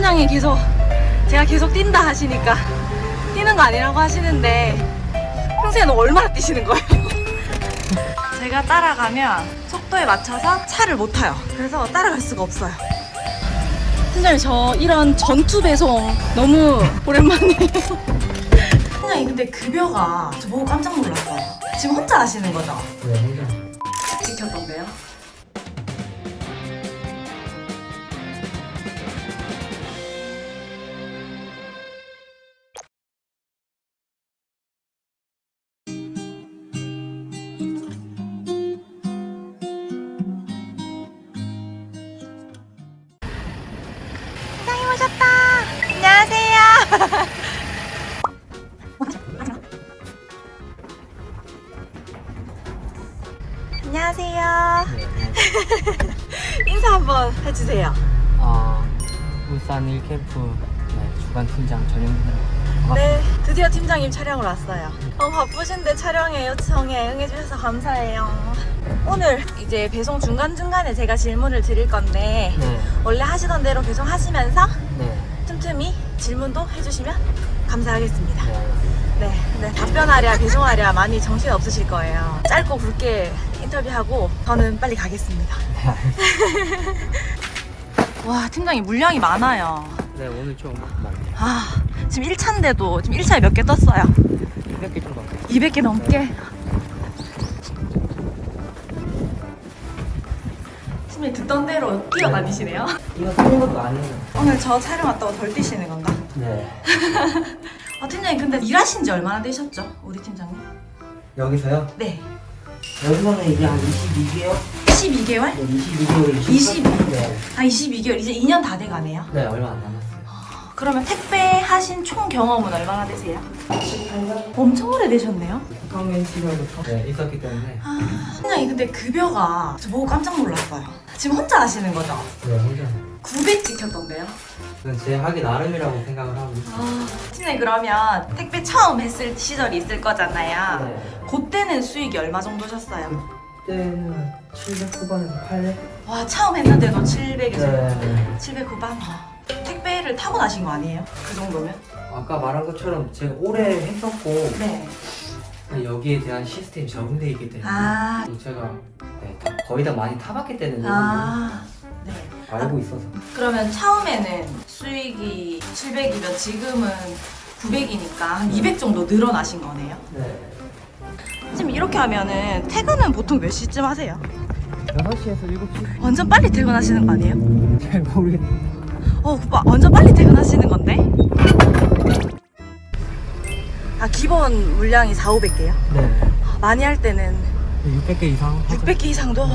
팀장님 제가 계속 뛴다 하시니까 뛰는 거 아니라고 하시는데 평소에는 얼마나 뛰시는 거예요? 제가 따라가면 속도에 맞춰서 차를 못 타요. 그래서 따라갈 수가 없어요. 팀장님, 저 이런 전투 배송 너무 오랜만이에요. 팀장님, 근데 급여가 저 보고 깜짝 놀랐어요. 지금 혼자 하시는 거죠? 네, 혼자. 지켰던데요? 팀장님 오셨다. 안녕하세요. 안녕하세요. 네, 인사 한번 해주세요. 울산 1캠프 주간 팀장 전영준입니다. 네, 드디어 팀장님 촬영을 왔어요. 너무 바쁘신데 촬영에 요청에 응해주셔서 감사해요. 오늘 이제 배송 중간중간에 제가 질문을 드릴 건데 네, 원래 하시던 대로 배송하시면서 네, 틈틈이 질문도 해주시면 감사하겠습니다. 네. 네, 답변하랴 배송하랴 많이 정신 없으실 거예요. 짧고 굵게 인터뷰하고 저는 빨리 가겠습니다. 와, 팀장님 물량이 많아요. 네, 오늘 좀 많네요. 아, 지금 1차인데도 지금 1차에 몇 개 떴어요? 200개 정도. 200개 넘게? 팀장님 듣던 대로 뛰어다니시네요. 이거 쓰는 것도 아니에요. 오늘 저 촬영 왔다고 덜 뛰시는 건가? 네. 팀장님 근데 일하신 지 얼마나 되셨죠? 우리 팀장님? 여기서요? 네. 여기서는 이제 한 22개월? 12개월? 네, 22개월. 22? 네. 22개월. 이제 2년 다 돼가네요. 네, 얼마 안 남았어요. 그러면 택배 하신 총 경험은 얼마나 되세요? 18년? 엄청 오래되셨네요. 처음엔 시절부터 네, 있었기 때문에. 팀장님 근데 급여가 저 보고 깜짝 놀랐어요. 지금 혼자 하시는 거죠? 네, 혼자. 900 찍혔던데요? 그건 제 하기 나름이라고 생각을 하고 있어요. 팀장님 그러면 택배 처음 했을 시절이 있을 거잖아요. 네. 그때는 수익이 얼마 정도셨어요? 그때는 700 후반에서 800? 와, 처음 했는데도 700에서 네. 700 후반? 택배를 타고 나신 거 아니에요? 그 정도면? 아까 말한 것처럼 제가 오래 했었고 네. 여기에 대한 시스템이 적응되어 있기 때문에 아. 또 제가 네, 거의 다 많이 타봤기 때문에 네. 알고 있어서. 그러면 처음에는 수익이 700이면 지금은 900이니까 한 200 정도 늘어나신 거네요? 네. 지금 이렇게 하면은 퇴근은 보통 몇 시쯤 하세요? 6시에서 7시? 완전 빨리 퇴근하시는 거 아니에요? 잘 모르겠네요. 오빠 완전 빨리 퇴근하시는 건데? 아, 기본 물량이 4,500개요? 네. 많이 할 때는 600개 이상? 600개 이상도? 와.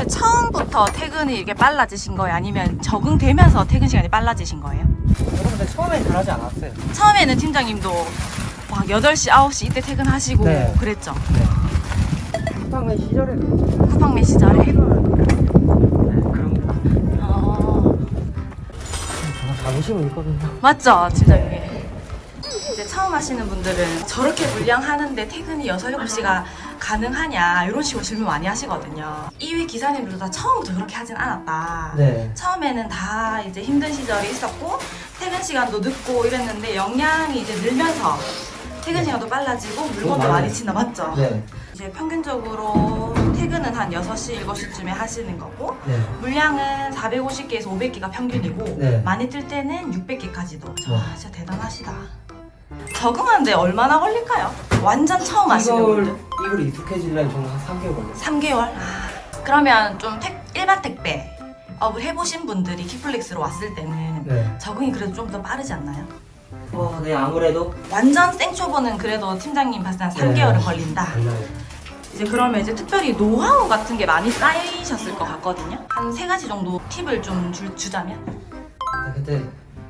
처음부터 퇴근이 이렇게 빨라지신 거예요? 아니면 적응되면서 퇴근 시간이 빨라지신 거예요? 여러분들 처음엔 잘하지 않았어요. 처음에는 팀장님도 막 8시, 9시 이때 퇴근하시고 네. 그랬죠? 네. 쿠팡의 시절에 쿠팡맨 시절에? 네, 그런 거. 제가 자부심은 있거든요. 맞죠, 팀장님? 이제 처음 하시는 분들은 저렇게 물량하는데 퇴근이 6, 7시가 가능하냐 이런 식으로 질문 많이 하시거든요. 2위 기사님들도 다 처음부터 그렇게 하진 않았다. 네. 처음에는 다 이제 힘든 시절이 있었고 퇴근 시간도 늦고 이랬는데 역량이 이제 늘면서 퇴근 시간도 빨라지고 물건도 맞아요. 많이 친다, 맞죠? 네. 이제 평균적으로 퇴근은 한 6시, 7시쯤에 하시는 거고 네. 물량은 450개에서 500개가 평균이고 네. 많이 뜰 때는 600개까지도. 네. 와, 진짜 대단하시다. 적응하는데 얼마나 걸릴까요? 완전 처음 하시는 분들? 이걸 익숙해지려면 저는 한 3개월 걸렸어요. 3개월? 아, 그러면 좀 일반 택배 업을 해보신 분들이 키플렉스로 왔을 때는 네. 적응이 그래도 좀 더 빠르지 않나요? 네, 아무래도 완전 생초보는 그래도 팀장님 봤을 때 한 3개월은 네. 걸린다. 달라요. 이제 그러면 이제 특별히 노하우 같은 게 많이 쌓이셨을 것 같거든요. 한 3가지 정도 팁을 좀 주자면? 근데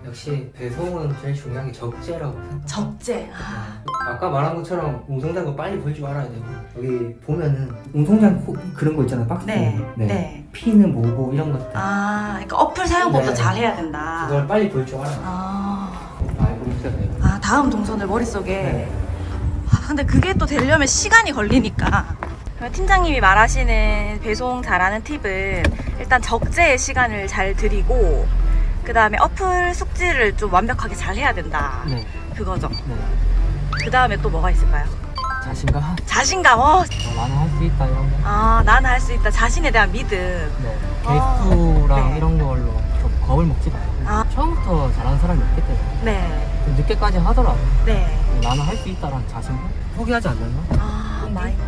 역시 배송은 제일 중요한 게 적재라고 생각해요. 적재. 아까 말한 것처럼 운송장도 빨리 볼 줄 알아야 되고 여기 보면은 운송장 그런 거 있잖아요, 박스. 네. 피는 뭐고 이런 것들 그러니까 어플 사용법도 네. 잘 해야 된다. 그걸 빨리 볼 줄 알아요. 알고 있어야 돼요. 다음 동선을 머릿속에. 네. 근데 그게 또 되려면 시간이 걸리니까. 팀장님이 말하시는 배송 잘하는 팁은 일단 적재의 시간을 잘 드리고, 그 그 다음에 어플 숙지를 좀 완벽하게 잘 해야 된다. 네. 그거죠. 네. 그 다음에 또 뭐가 있을까요? 자신감? 자신감. 나는 할 수 있다 이런 거. 아, 나는 할 수 있다. 자신에 대한 믿음. 네. 아, 개수랑 네. 이런 걸로 좀 겁을 먹지 말고. 아. 처음부터 잘하는 사람이 없기 때문에 네. 좀 늦게까지 하더라도 네. 나는 할 수 있다라는 자신감? 포기하지 않는다? 아, 마인드.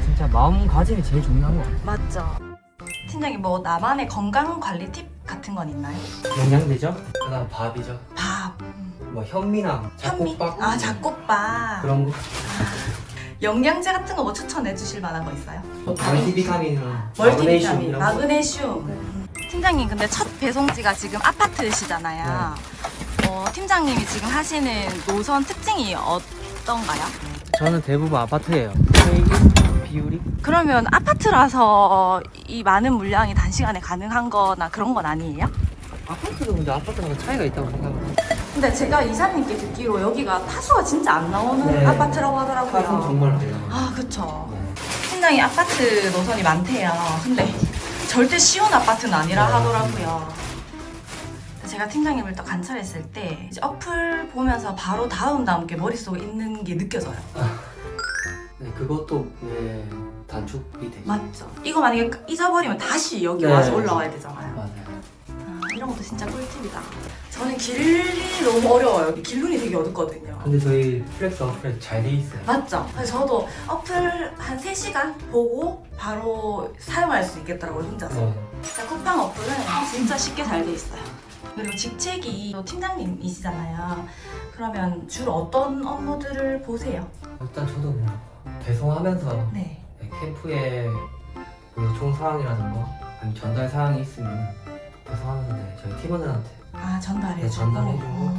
진짜 마음가짐이 제일 중요한 것 같아요. 맞죠. 팀장님, 뭐 나만의 건강 관리 팁 같은 건 있나요? 영양제죠? 그다음 밥이죠. 밥. 뭐 현미나 잡곡밥. 아, 잡곡밥. 그런 거. 영양제 같은 거 뭐 추천해 주실 만한 거 있어요? 멀티비타민이나 멀티비타민, 이런 거. 마그네슘. 팀장님, 근데 첫 배송지가 지금 아파트시잖아요. 팀장님이 지금 하시는 노선 특징이 어떤가요? 저는 대부분 아파트예요. 비율이? 그러면 아파트라서 이 많은 물량이 단시간에 가능한 거나 그런 건 아니에요? 아파트도 근데 아파트랑 차이가 있다고 생각합니다. 근데 제가 이사님께 듣기로 여기가 타수가 진짜 안 나오는 네. 아파트라고 하더라고요. 가슴 정말 안 나와요. 아, 그쵸. 네. 팀장이 아파트 노선이 많대요. 근데 절대 쉬운 아파트는 아니라 네. 하더라고요. 제가 팀장님을 또 관찰했을 때 이제 어플 보면서 바로 다음 게 머릿속에 있는 게 느껴져요. 네, 그것도 단축이 되죠. 맞죠? 이거 만약에 잊어버리면 다시 여기 네. 와서 올라와야 되잖아요. 맞아요. 이런 것도 진짜 꿀팁이다. 저는 길이 너무 어려워요. 길눈이 되게 어둡거든요. 근데 저희 플렉스 어플에 잘 돼 있어요. 맞죠? 그래서 저도 어플 한 3시간 보고 바로 사용할 수 있겠더라고요, 혼자서. 네. 진짜 쿠팡 어플은 진짜 쉽게 잘 돼 있어요. 그리고 직책이 또 팀장님이시잖아요. 그러면 주로 어떤 업무들을 보세요? 일단 저도 그냥 배송하면서 네. 캠프에 뭐 요청 사항이라든가 아니면 전달 사항이 있으면 배송하면서 저희 팀원들한테 아, 전달해주고. 네, 전달해주고.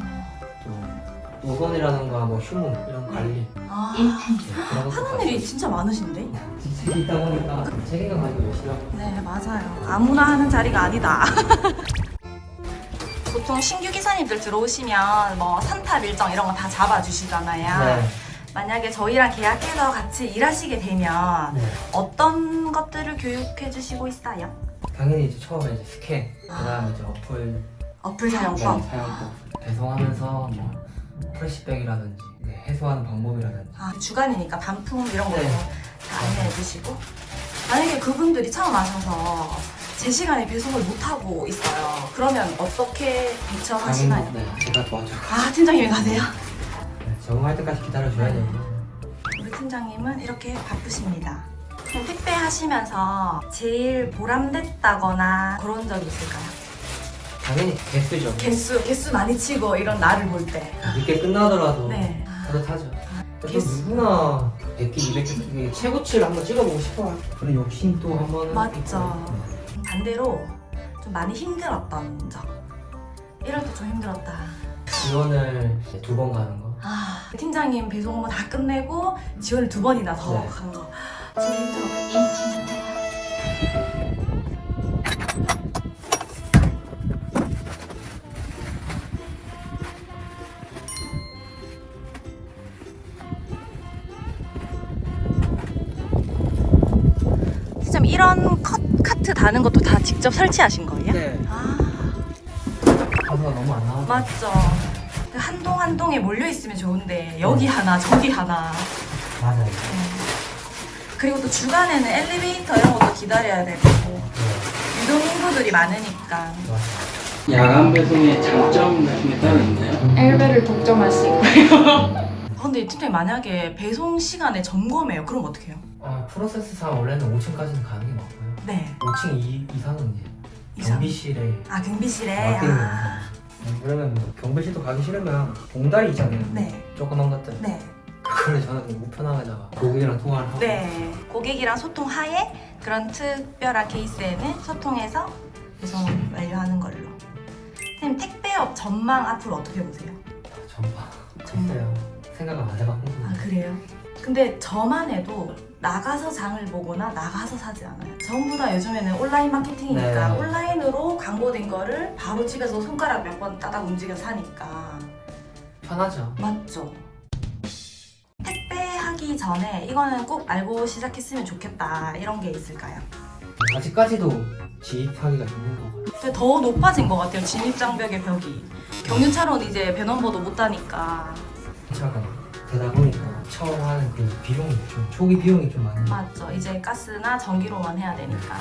또 노선이라든가 뭐 휴무 이런 관리 아, 그런 것도 하는 일이 진짜 많으신데? 책이 있다 보니까 책임감 가지고 열심히 하고 네, 맞아요. 아무나 하는 자리가 아니다. 보통 신규 기사님들 들어오시면 뭐 선탑 일정 이런 거 다 잡아주시잖아요. 네. 만약에 저희랑 계약해서 같이 일하시게 되면 네. 어떤 것들을 교육해 주시고 있어요? 당연히 이제 처음에 이제 스캔 그다음에 이제 어플 어플 사용법. 사용법 배송하면서 뭐 프레시백이라든지 해소하는 방법이라든지 아, 주간이니까 반품 이런 것도 네. 다 안내해 주시고. 만약에 그분들이 처음 하셔서 제 시간에 배송을 못 하고 있어요. 그러면 어떻게 대처하시나요? 네, 제가 도와줘요. 아, 팀장님이 가세요? 네, 적응할 때까지 기다려줘야 되고 우리 팀장님은 이렇게 바쁘십니다. 그럼 택배 하시면서 제일 보람됐다거나 그런 적이 있을까요? 당연히 개수죠. 개수 많이 치고 이런 날을 볼 때. 늦게 끝나더라도 네. 뿌듯하죠. 또 개수. 누구나 100개, 200개 최고치를 한번 찍어보고 싶어요. 그런 욕심 또 한번 맞죠. 반대로 좀 많이 힘들었던 적. 이럴 때 좀 힘들었다. 지원을 2번 가는 거. 아, 팀장님 배송 업무 다 끝내고 지원을 2번이나 더 네. 간 거. 진짜 힘들어. 진짜 이런 카트 다는 것도 다 직접 설치하신 거예요? 네. 아, 가서가 너무 안 나와서. 맞죠. 한 동에 몰려 있으면 좋은데 여기 하나 저기 하나. 맞아요. 그리고 또 주간에는 엘리베이터 이런 것도 기다려야 되고 네. 유동 인구들이 많으니까. 맞아요. 야간 배송의 장점 같은 게 따로 있나요? 엘베를 독점할 수 있고요. 근데 팀장님 만약에 배송 시간에 점검해요. 그럼 어떻게 해요? 프로세스상 원래는 5층까지는 가는 게 맞고요. 네. 5층 이상은 이제 이상? 경비실에 아, 경비실에. 맡기는 아, 거예요. 그러면 뭐 경비실도 가기 싫으면 봉다리 있잖아요. 네. 조그만 것들. 네. 그걸 저는 좀 우편함에다가 고객이랑 통화를 하고. 네. 고객이랑 소통하에 그런 특별한 케이스에는 소통해서 배송 완료하는 걸로. 선생님 택배업 전망 앞으로 어떻게 보세요? 전방. 전방. 글쎄요. 생각을 안 해봤고. 아, 그래요? 근데 저만 해도 나가서 장을 보거나 나가서 사지 않아요. 전부 다 요즘에는 온라인 마케팅이니까 네. 온라인으로 광고된 거를 바로 집에서 손가락 몇 번 따닥 움직여 사니까. 편하죠. 맞죠? 택배하기 전에 이거는 꼭 알고 시작했으면 좋겠다 이런 게 있을까요? 아직까지도 지입하기가 힘든 거 같아요. 근데 더 높아진 것 같아요. 진입장벽의 벽이. 경유차로는 이제 배넘버도 못 다니까. 차가 되다 보니까 처음 하는 그 비용이 좀 초기 비용이 좀 많이. 맞죠. 이제 가스나 전기로만 해야 되니까.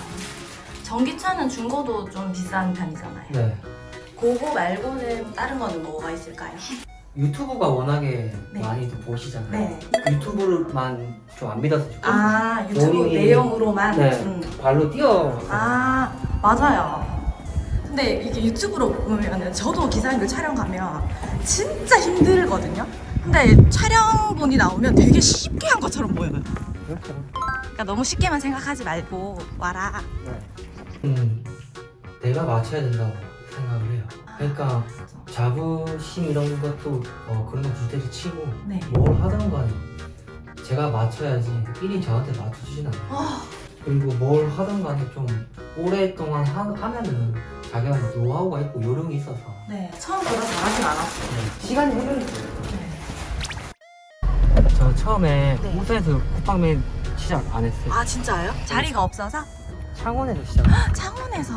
전기차는 중고도 좀 비싼 편이잖아요. 네. 그거 말고는 다른 거는 뭐가 있을까요? 유튜브가 워낙에 네. 많이들 보시잖아요. 네. 유튜브만 좀 안 믿어서 조금. 아, 유튜브 본인이- 내용으로만? 네. 발로 뛰어. 아, 맞아요. 근데 이게 유튜브로 보면은 저도 기사님들 촬영 가면 진짜 힘들거든요. 근데 촬영본이 나오면 되게 쉽게 한 것처럼 보여요. 그렇죠. 그러니까 너무 쉽게만 생각하지 말고 와라. 네. 내가 맞춰야 된다고 생각을 해요. 그러니까 자부심 이런 것도 그런 건 주제를 치고 네. 뭘 하든 간에 제가 맞춰야지 일이 저한테 맞춰주진 않아요. 어, 그리고 뭘 하든 간에 좀 오랫동안 하면은 자기가 노하우가 있고 요령이 있어서 네. 처음보다 잘하진 않았어요. 시간이 해결했어요. 네. 저 처음에 네. 울산에서 쿠팡맨 시작 안 했어요. 아, 진짜요? 자리가 없어서? 창원에서 시작. 창원에서.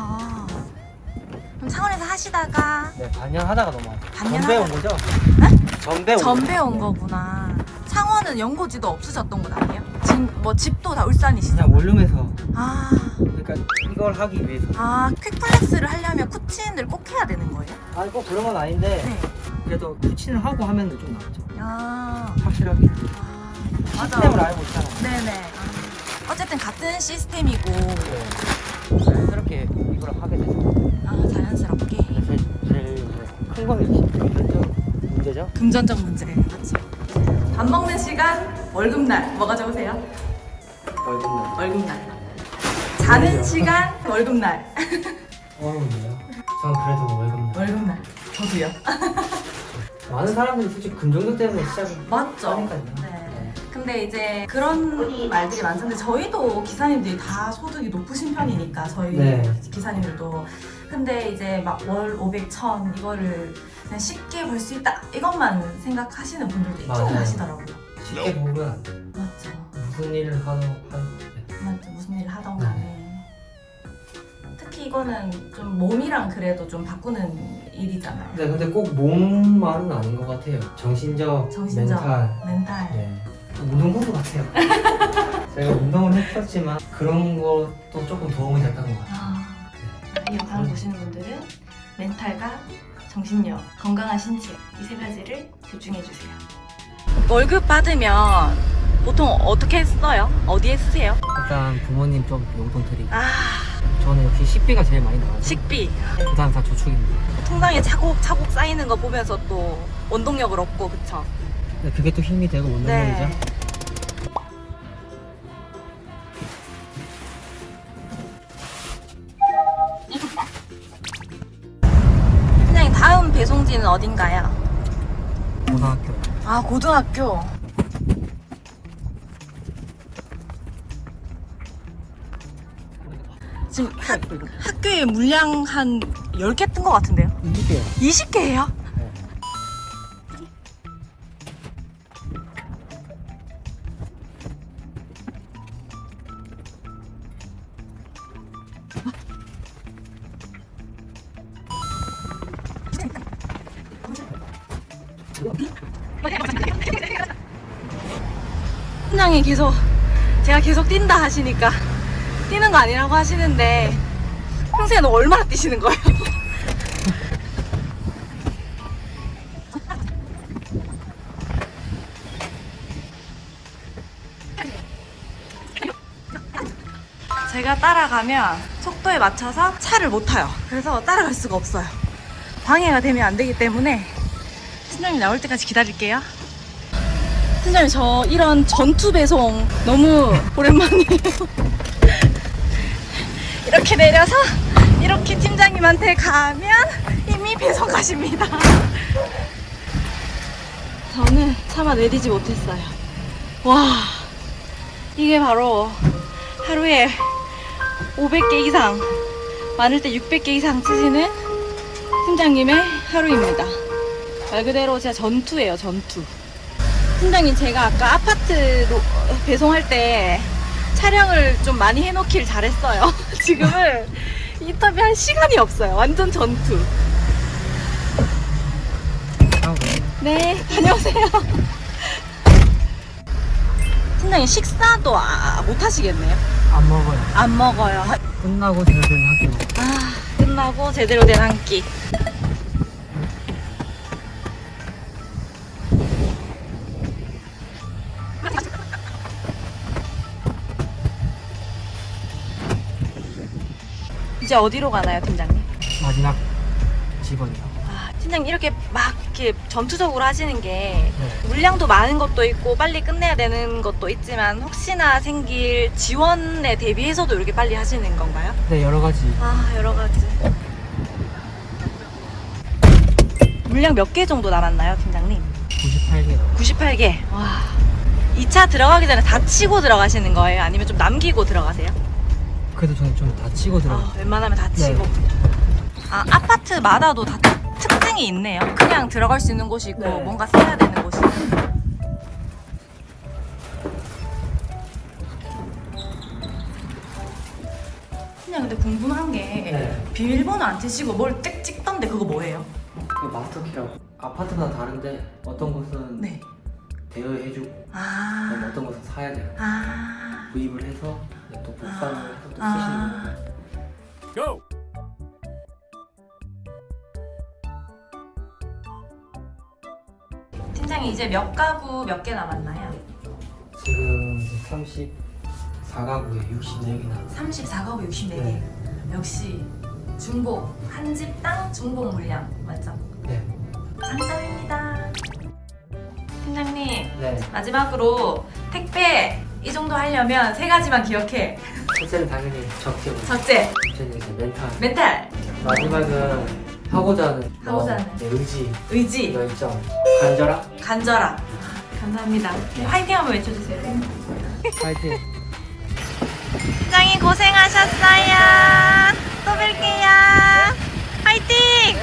그럼 창원에서 하시다가 네, 반년 하다가 넘어왔어요. 반년 전배 온 하다가- 거죠? 네? 전배 온 전배 온 거구나. 창원은 연고지도 없으셨던 건 아니에요? 지금 뭐 집도 다 울산이시죠? 그냥 원룸에서 아, 그러니까 이걸 하기 위해서. 아, 퀵플렉스를 하려면 쿠친을 꼭 해야 되는 거예요? 아니 꼭 그런 건 아닌데 네. 그래도 쿠친을 하고 하면 좀 낫죠. 아, 확실하게. 맞아. 시스템을 알고 있잖아요. 네네. 아, 어쨌든 같은 시스템이고, 네. 자연스럽게 이걸 하게 되죠. 아, 자연스럽게. 근데 제일 큰 거는 금전적 문제죠. 금전적 문제. 맞죠. 밥 먹는 시간, 월급날. 뭐가 좋으세요? 월급날. 월급날. 자는 시간, 월급날. 어려운데요? 전 그래도 월급날. 월급날. 저도요. 많은 사람들이 솔직히 금전적 때문에 시작을 맞죠? 하니까요. 네. 근데 이제 그런 말들이 많던데 저희도 기사님들이 다 소득이 높으신 편이니까 저희 네. 기사님들도 근데 이제 막 월 500, 1000 이거를 그냥 쉽게 벌 수 있다 이것만 생각하시는 분들도 있긴 맞아요. 하시더라고요. 쉽게 보면 안 돼요. 맞죠. 무슨 일을 맞죠. 무슨 일을 하던 간에 특히 이거는 좀 몸이랑 그래도 좀 바꾸는 일이잖아요. 네, 근데 꼭 몸만은 아닌 것 같아요. 정신적, 정신적, 멘탈. 멘탈. 네. 운동선수 같아요. 제가 운동을 했었지만 그런 것도 조금 도움이 됐던 것 같아요. 아, 이 영상을 보시는 분들은 멘탈과 정신력, 건강한 신체 이 세 가지를 집중해 주세요. 월급 받으면 보통 어떻게 써요? 어디에 쓰세요? 일단 부모님 좀 용돈 드리고 아, 저는 역시 식비가 제일 많이 나와요. 식비. 그 다음 다 저축입니다. 통장에 차곡차곡 쌓이는 거 보면서 또 원동력을 얻고 그쵸? 네, 그게 또 힘이 되고 원동력이죠. 네. 팀장님 다음 배송지는 어딘가요? 고등학교. 아, 고등학교. 지금 학교에 물량 한 10개 뜬 것 같은데요? 이게요. 20개예요? 네. 팀장이 제가 계속 뛴다 하시니까 뛰는 거 아니라고 하시는데 평소에 너 얼마나 뛰시는 거예요? 제가 따라가면 속도에 맞춰서 차를 못 타요. 그래서 따라갈 수가 없어요. 방해가 되면 안 되기 때문에 팀장님 나올 때까지 기다릴게요. 팀장님 저 이런 전투 배송 너무 오랜만이에요. 이렇게 내려서 이렇게 팀장님한테 가면 이미 배송 가십니다. 저는 차마 내리지 못했어요. 와, 이게 바로 하루에 500개 이상, 많을 때 600개 이상 쓰시는 팀장님의 하루입니다. 말 그대로 진짜 전투예요, 전투. 팀장님, 제가 아까 아파트 배송할 때 촬영을 좀 많이 해놓길 잘했어요. 지금은 인터뷰할 시간이 없어요. 완전 전투. 네, 다녀오세요. 팀장님 식사도 못 하시겠네요? 안 먹어요. 안 먹어요. 끝나고 제대로 된 학교. 끝나고 제대로 된 한 끼. 이제 어디로 가나요, 팀장님? 마지막 직원이요. 팀장님 이렇게 막 이렇게 전투적으로 하시는 게 네. 물량도 많은 것도 있고 빨리 끝내야 되는 것도 있지만 혹시나 생길 지원에 대비해서도 이렇게 빨리 하시는 건가요? 네, 여러 가지. 여러 가지. 물량 몇 개 정도 남았나요, 팀장님? 98개요. 98개. 와. 2차 들어가기 전에 다 치고 들어가시는 거예요? 아니면 좀 남기고 들어가세요? 그래도 저는 좀 다 치고 들어가요. 웬만하면 다 치고. 아파트마다도 다 특징이 있네요. 그냥 들어갈 수 있는 곳이 있고 네. 뭔가 써야 되는 곳이 있고. 그냥 근데 궁금한 게 네. 비밀번호 안 치시고 뭘 띡 찍던데 그거 뭐예요? 그 마스터키라고. 아파트마다 다른데 어떤 곳은 네. 대여해주고 그럼 어떤 곳은 사야 돼요. 구입을 해서 또 복사를 해서 또 쓰시는 거예요. 팀장님 이제 몇 가구 몇 개 남았나요? 지금 34가구에 64개 나. 34가구 64개. 네. 역시 중복 한 집당 중복 물량 맞죠? 네. 장점입니다. 팀장님 네. 마지막으로 택배 이 정도 하려면 세 가지만 기억해. 첫째는 당연히 적재고. 첫째 둘째는 이제 멘탈. 멘탈, 마지막은 하고자 하는 하고자 하는 의지, 의지, 열정, 간절함. 간절함. 감사합니다. 네, 화이팅 한번 외쳐주세요. 파이팅. 팀장님 고생하셨어요. 또 뵐게요. 화이팅!